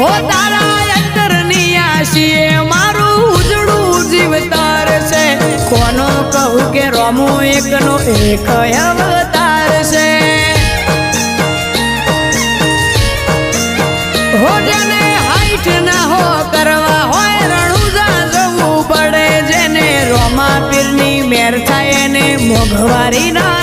હો તારા અંતરની આશીએ મારું ઉજળું જીવતાર છે કોનો કહું કે રોમો એકનો એક અવતાર છે હો જેને હાઈટ ના હો કરવા હોય રણુજા જવું પડે જેને રોમા પીરની મેર થાય એને મોઘવારી ના